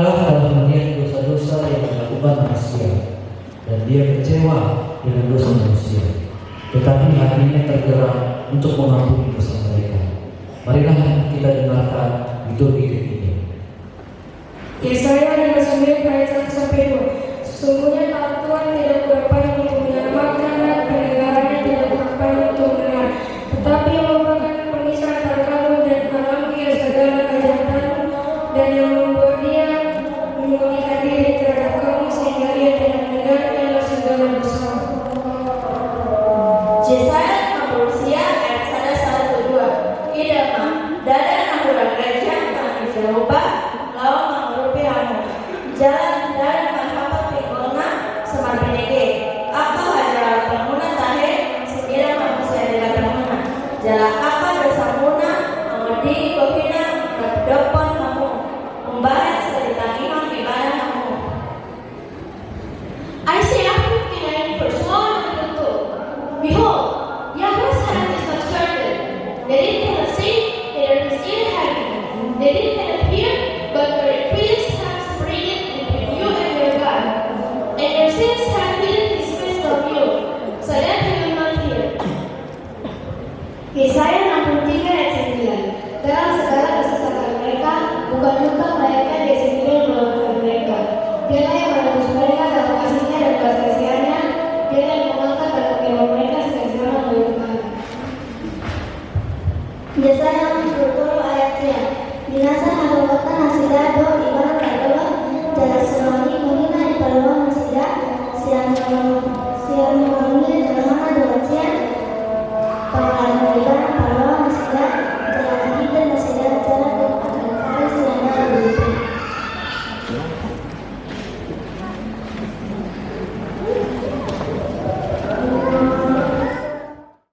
Allah telah melihat dosa-dosa yang dilakukan manusia, dan Dia kecewa dengan dosa manusia, tetapi hatinya tergerak untuk mengampuni dosa mereka. Marilah kita dengarkan liturgi ini. Yesaya 59 ayat 1-2. Sesungguhnya Tuhan tidak berupaya untuk menyelamatkan dan pendengarannya tidak berupaya untuk mendengar, tetapi merupakan pemisah antara kamu dan Allahmu yang segala kejahatan dan yang membuat Dia menyembunyikan diri terhadap kamu sehingga Ia tidak mendengarnya segala dosa. Yesaya 60 ayat 1-2. Idama dada nahuran raja kami Jehovah lawan mengurupi hamu jalan dan mahapa pingolna semar benege apa jalan bangunan tahe sembilan manusia adalah bangunan jalan apa bersamuna mengudi bobina berdopon kamu membahas dari tangiman ibadah kamu. Isaiah 59 verse 1 and 2. Behold, Yahweh's hand is not shortened, that it cannot save, neither his ear heavy, that it cannot hear, but your iniquities have separated between you and your God, and your sins have hidden his face from you, so that he will not hear. Yesaya 63 ayat 9. Dalam segala kesesakan mereka, bukan juga mereka dia sendiri yang melakukan mereka. Dialah yang menebus mereka dalam kasihnya dan belas kasihannya. Dialah yang mengangkat dan mengirim mereka selama kehidupan. Yesaya 60 ayat 3. Binasa harokatan nasida do ibarat adalah jalan selani menghina di paluan nasida siang mengalami jalan doacian pengalaman ibarat paluan nasida jalan kita nasida jalan dan akan kali siang